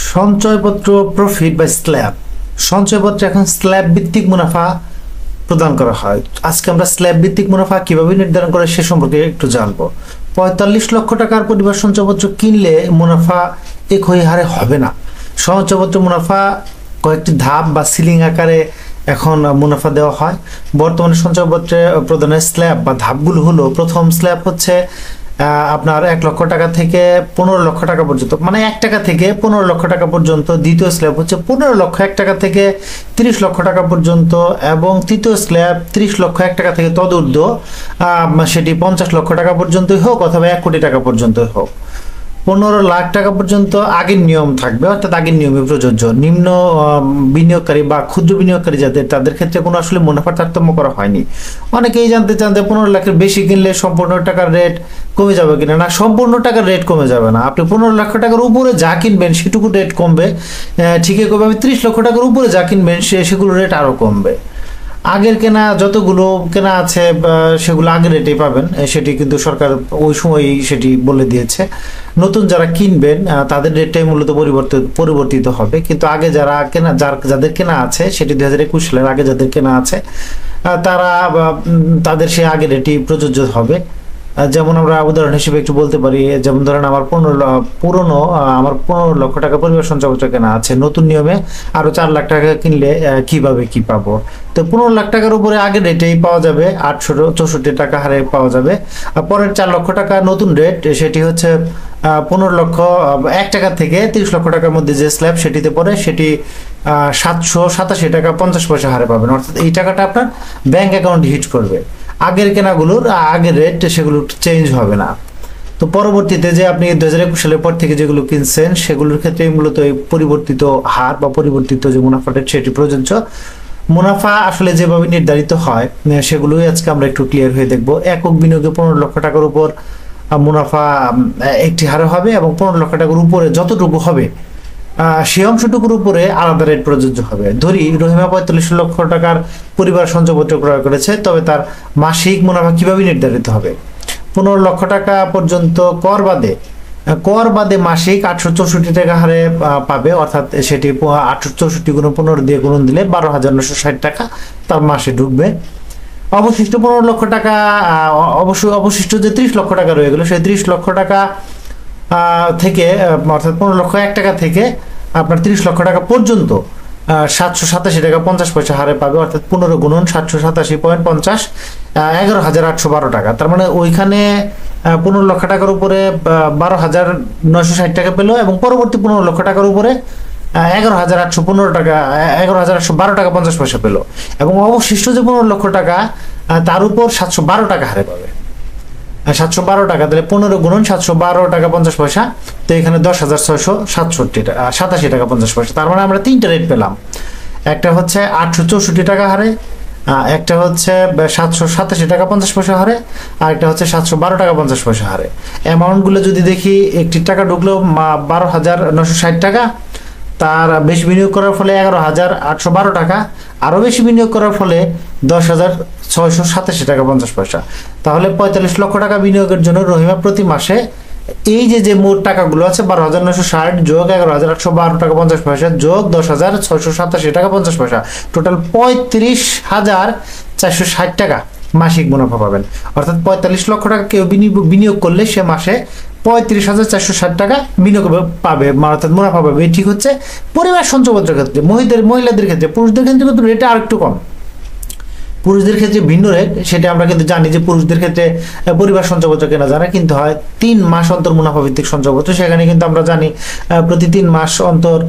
সঞ্চয়পত্র প্রফিট বা স্ল্যাব। সঞ্চয়পত্রে এখন স্ল্যাব ভিত্তিক মুনাফা প্রদান করা হয়। আজকে আমরা স্ল্যাব ভিত্তিক মুনাফা কিভাবে নির্ধারণ করে সে সম্পর্কে একটু জানবো। ৪৫ লক্ষ টাকার পরিবার সঞ্চয়পত্র কিনলে মুনাফা একই হারে হবে না। সঞ্চয়পত্র মুনাফা কয়েকটি ধাপ বা সিলিং আকারে এখন মুনাফা দেওয়া হয়। বর্তমানে সঞ্চয়পত্রে প্রদানের স্ল্যাব বা ধাপগুলো হলো, প্রথম স্ল্যাব হচ্ছে আপনার ১ লক্ষ টাকা থেকে ১৫ লক্ষ টাকা পর্যন্ত, মানে ১ টাকা থেকে ১৫ লক্ষ টাকা পর্যন্ত। দ্বিতীয় স্ল্যাব হচ্ছে ১৫ লক্ষ ১ টাকা থেকে ৩০ লক্ষ টাকা পর্যন্ত, এবং তৃতীয় স্ল্যাব ৩০ লক্ষ ১ টাকা থেকে তদূর্ধ্ব, সেটি ৫০ লক্ষ টাকা পর্যন্তই হোক অথবা ১ কোটি টাকা পর্যন্তই হোক। ১৫ লাখ টাকা পর্যন্ত আগের নিয়ম থাকবে, অর্থাৎ আগের নিয়মে প্রযোজ্য। নিম্ন বিনিয়োগকারী বা ক্ষুদ্র বিনিয়োগকারী যাদের, তাদের ক্ষেত্রে কোনো আসলে মুনাফার তারতম্য করা হয়নি। অনেকেই জানতে চান যে ১৫ লাখের বেশি কিনলে সম্পূর্ণ টাকার রেট কমে যাবে কিনা। না, সম্পূর্ণ টাকার রেট কমে যাবে না। আপনি ১৫ লক্ষ টাকার উপরে যা কিনবেন সেটুকু রেট কমবে, ঠিক একইভাবে ৩০ লক্ষ টাকার উপরে যা কিনবেন সেগুলো রেট আরও কমবে। আগের কেনা যতগুলো কেনা আছে সেগুলো আগের রেটেই পাবেন, সেটি কিন্তু সরকার ওই সময়ই সেটি বলে দিয়েছে। নতুন যারা কিনবেন তাদের রেটটাই মূলত পরিবর্তিত হবে, কিন্তু আগে যারা কেনা, যাদের কেনা আছে সেটি ২০২১ সালের আগে যাদের কেনা আছে তারা তাদের সে আগের রেটই প্রযোজ্য হবে। যেমন আমরা উদাহরণ হিসেবে একটু বলতে পারি, যেমন ধরেন আমার ১৫ লক্ষ টাকা পরিবার সঞ্চয়পত্র কেনা আছে, নতুন নিয়মে আরো ৪ লাখ টাকা কিনলে কিভাবে কি পাবো। তো ১৫ লাখ টাকার উপরে আগের রেটেই পাওয়া যাবে, ৮৬৪ টাকা হারে পাওয়া যাবে। পরের ৪ লক্ষ টাকা নতুন রেট, সেটি হচ্ছে ১৫ লক্ষ ১ টাকা থেকে ৩০ লক্ষ টাকার মধ্যে যে স্ল্যাব সেটিতে পড়ে, সেটি ৭৮৭ টাকা ৫০ পয়সা হারে পাবেন। অর্থাৎ এই টাকাটা আপনার ব্যাংক অ্যাকাউন্টে হিট করবে। আগের কেনাগুলোর আগের রেট সেগুলো চেঞ্জ হবে না। তো পরবর্তীতে যে আপনি ২০২১ সালের পর থেকে যেগুলো কিনছেন সেগুলোর ক্ষেত্রে মূলত এই পরিবর্তিত হার বা পরিবর্তিত যে মুনাফা রেট সেটি প্রযোজ্য। মুনাফা আসলে যেভাবে নির্ধারিত হয় সেগুলোই আজকে আমরা একটু ক্লিয়ার হয়ে দেখব। একক বিনিয়োগে ১৫ লক্ষ টাকার উপর মুনাফা একটি হারে হবে, এবং ১৫ লক্ষ টাকার উপরে যতটুকু হবে সেই অংশটুকুর উপরে আলাদা রেট প্রযোজ্য হবে। ধরি রহিমা ৪৫ লক্ষ টাকার পরিবার সঞ্চয়পত্র ক্রয় করেছে, তবে তার মাসিক মুনাফা কিভাবে নির্ধারিত হবে? ১৫ লক্ষ টাকা পর্যন্ত কর বাদে মাসিক ৮৬৪ টাকা হারে পাবে, অর্থাৎ সেটি ৮৬৪ গুণ ১৫ দিয়ে গুণন দিলে ১২,৯৬০ টাকা তার মাসে ঢুকবে। অবশিষ্ট ১৫ লক্ষ টাকা, অবশিষ্ট যে ৩০ লক্ষ টাকা রয়ে গেল, সেই ৩০ লক্ষ টাকা থেকে, অর্থাৎ ১৫ লক্ষ ১ টাকা থেকে আপনার ৩০ লক্ষ টাকা পর্যন্ত ৭৮৭ টাকা ৫০ পয়সা হারে পাবে, অর্থাৎ ১৫ গুণন ৭৮৭.৫০, ১১,৮১২ টাকা। তার মানে ওইখানে ১৫ লক্ষ টাকার উপরে ১২,৯৬০ টাকা পেল, এবং পরবর্তী ১৫ লক্ষ টাকার উপরে ১১,৮১৫ টাকা, ১১,৮১২ টাকা ৫০ পয়সা পেল, এবং অবশিষ্ট যে 15 লক্ষ টাকা তার উপর ৭১২ টাকা হারে পাবে। ৭১২ টাকা, তাহলে ১৫ গুণন ৭১২ টাকা ৫০ পয়সা, তো এখানে ১০,৬67 টাকা ৮৭ টাকা ৫০ পয়সা। তার মানে আমরা তিনটা রেট পেলাম, একটা হচ্ছে ৮৬৪ টাকা হারে, একটা হচ্ছে ৭৮৭ টাকা ৫০ পয়সা হারে, আর একটা হচ্ছে ৭১২ টাকা ৫০ পয়সা হারে। অ্যামাউন্টগুলো যদি দেখি, একটি টাকা ঢুকলো ১২,৯৬০ টাকা, তার বেশি বিনিয়োগ করার ফলে ১১,৮১২ টাকা, আরও বেশি বিনিয়োগ করার ফলে ১০,৬87 টাকা ৫০ পয়সা। তাহলে ৪৫ লক্ষ টাকা বিনিয়োগের জন্য রহিমা প্রতি মাসে এই যে মোট টাকাগুলো আছে ১২,৯৬০ যোগ ১১,৮১২ টাকা ৫০ পয়সা যোগ ১০,৬87 টাকা ৫০ পয়সা, টোটাল ৩৫,৪৬০ টাকা মাসিক মুনাফা পাবেন। অর্থাৎ ৪৫ লক্ষ টাকা কেউ বিনিয়োগ করলে সে মাসে ৩৫,৪৬০ টাকা বিনিয়োগ পাবে, অর্থাৎ মুনাফা পাবে। ঠিক হচ্ছে পরিবার সঞ্চয়পত্রের ক্ষেত্রে। মহিলাদের ক্ষেত্রে, পুরুষদের ক্ষেত্রে কিন্তু রেটটা আরেকটু কম। পুরুষদের ক্ষেত্রে ভিন্ন রেট, সেটা আমরা কিন্তু জানি যে পুরুষদের ক্ষেত্রে পরিবার সঞ্চয়পত্র কেনা যারা কিন্তু হয় ৩ মাস অন্তর মুনাফা ভিত্তিক সঞ্চয়পত্র। সেখানে কিন্তু আমরা জানি প্রতি ৩ মাস অন্তর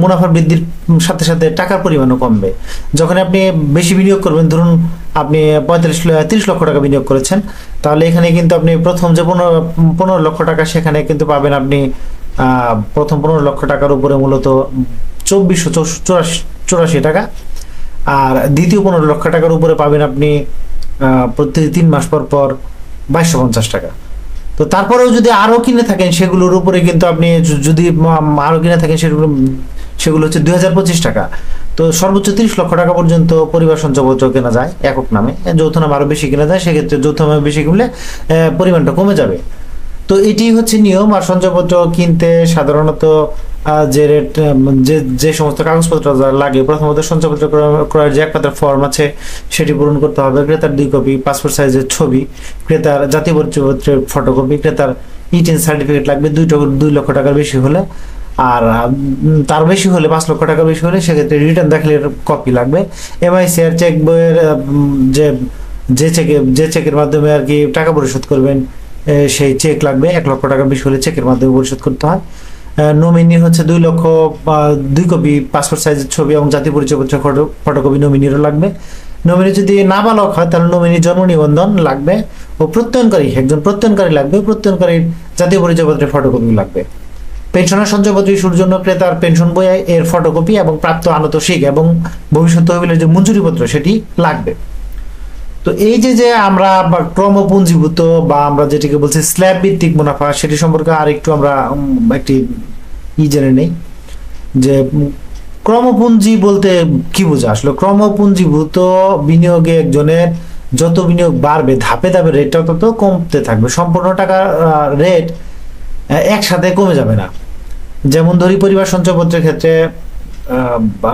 মুনাফা বৃদ্ধির সাথে সাথে টাকার পরিমাণও কমবে। যখন আপনি বেশি বিনিয়োগ করবেন, ধরুন আপনি ৩০ লক্ষ টাকা বিনিয়োগ করেছেন, তাহলে এখানে কিন্তু আপনি প্রথম যে ১৫ লক্ষ টাকা সেখানে কিন্তু পাবেন আপনি প্রথম ১৫ লক্ষ টাকার উপরে মূলত ২৪৮৪ টাকা, আর দ্বিতীয় ১৫ লক্ষ টাকার উপরে পাবেন আপনি প্রতি ৩ মাস পর ২২৫০ টাকা। তো তারপরেও যদি আরও কিনে থাকেন সেগুলোর উপরে কিন্তু আপনি যদি আরও কিনে থাকেন সেগুলো হচ্ছে ২০২৫ টাকা। তো সর্বোচ্চ ৩০ লক্ষ টাকা পর্যন্ত পরিবার সঞ্চয়পত্র কেনা যায় একক নামে। যৌথ নামে আরও বেশি কেনা যায়, সেক্ষেত্রে যৌথ নামে বেশি কিনলে পরিমাণটা কমে যাবে। তো এটি হচ্ছে নিয়ম। আর সঞ্চয়পত্র কিনতে সাধারণত যে রেট যে সমস্ত কাগজপত্র লাগে, প্রথমত সঞ্চয়পত্র ক্রয়ের যে এক পাতার ফর্ম আছে সেটি পূরণ করতে হবে, ক্রেতার 2 কপি পাসপোর্ট সাইজের ছবি, ক্রেতার জাতীয় পরিচয়পত্রের ফটোকপি, ক্রেতার ইটিন সার্টিফিকেট লাগবে 2 লক্ষ টাকার বেশি হলে, আর তার বেশি হলে 5 লক্ষ টাকার বেশি হলে সেক্ষেত্রে রিটার্ন দাখিলের কপি লাগবে। এমআইসি আর চেক বইয়ের যে চেকের মাধ্যমে আর কি টাকা পরিশোধ করবেন সেই চেক লাগবে, 1 লক্ষ টাকা বেশি হলে চেকের মাধ্যমে পরিশোধ করতে হয়। নমিনি হচ্ছে 2 কপি পাসপোর্ট সাইজের ছবি এবং জাতীয় পরিচয়পত্রের ফটোকপি নমিনিরও লাগবে। নমিনি যদি নাবালক হয় তাহলে নমিনি জন্ম নিবন্ধন লাগবে, ও একজন প্রত্যয়নকারী লাগবে, প্রত্যয়নকারীর জাতীয় পরিচয়পত্রের ফটোকপি লাগবে। পেনশনের সঞ্চয়পত্র ইস্যুর জন্য ক্রেতার পেনশন বই এর ফটোকপি এবং প্রাপ্ত আনুতোষিক এবং ভবিষ্যৎ তহবিলের যে মঞ্জুরিপত্র সেটি লাগবে। তো এই যে আমরা ক্রমপুঞ্জীভূত বা আমরা যেটাকে বলছি স্ল্যাব ভিত্তিক মুনাফা, সেটি সম্পর্কে আরেকটু আমরা একটি জেনে নেই যে ক্রমপুঞ্জি বলতে কি বোঝা আসলে। ক্রমপুঞ্জীভূত বিনিয়োগে একজনের যত বিনিয়োগ বাড়বে ধাপে ধাপে রেটটা তত কমতে থাকবে, সম্পূর্ণ টাকার রেট একসাথে কমে যাবে না। যেমন ধরি পরিবার সঞ্চয়পত্রের ক্ষেত্রে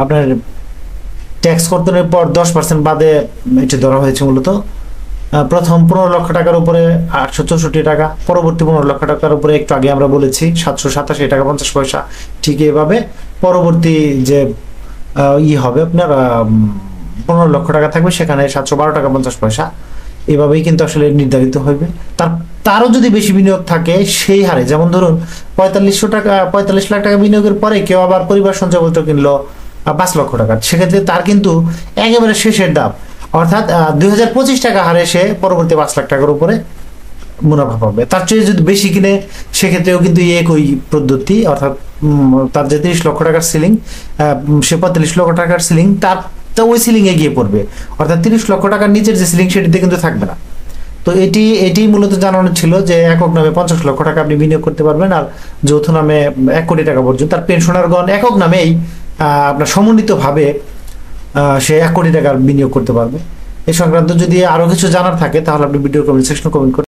আপনার ট্যাক্স কর্তনের পর 10% বাদে এটি ধরা হয়েছে মূলত। প্রথম 15 লক্ষ টাকার উপরে 864 টাকা, পরবর্তী 15 লক্ষ টাকার উপরে একটু আগে আমরা বলেছি 787 টাকা 50 পয়সা। ঠিক এভাবে পরবর্তী যে হবে আপনার 15 লক্ষ টাকা থাকবে সেখানে 712 টাকা 50 পয়সা। এভাবেই কিন্তু আসলে নির্ধারিত হবে। তারও যদি বেশি বিনিয়োগ থাকে সেই হারে, যেমন ধরুন 45 লাখ টাকা বিনিয়োগের পরে কেউ আবার পরিবার সঞ্চয়পত্র কিনলো 5 লক্ষ টাকা, সেক্ষেত্রে তার কিন্তু একেবারে শেষের দাম অর্থাৎ 2025 টাকা হারে সে পরবর্তী 5 লাখ টাকার উপরে মুনাফা পাবে। তার চেয়ে যদি বেশি কিনে সেক্ষেত্রেও কিন্তু একই পদ্ধতি, অর্থাৎ তার যে 30 লক্ষ টাকার সিলিং, সে 45 লক্ষ টাকার সিলিং, তার ওই সিলিং এ গিয়ে পড়বে, অর্থাৎ 30 লক্ষ টাকার নিচের যে সিলিং সেটিতে কিন্তু থাকবে না। তো এটি মূলত জানানো ছিল যে একক নামে 50 লক্ষ টাকা আপনি বিনিয়োগ করতে পারবেন, আর যৌথ নামে 1 কোটি টাকা পর্যন্ত। তার পেনশনারগণ একক নামেই আপনার সমন্বিতভাবে সে 1 কোটি টাকার বিনিয়োগ করতে পারবে। এই সংক্রান্ত যদি আরো কিছু জানার থাকে তাহলে আপনি ভিডিও কমেন্ট সেকশনে কমেন্ট করুন।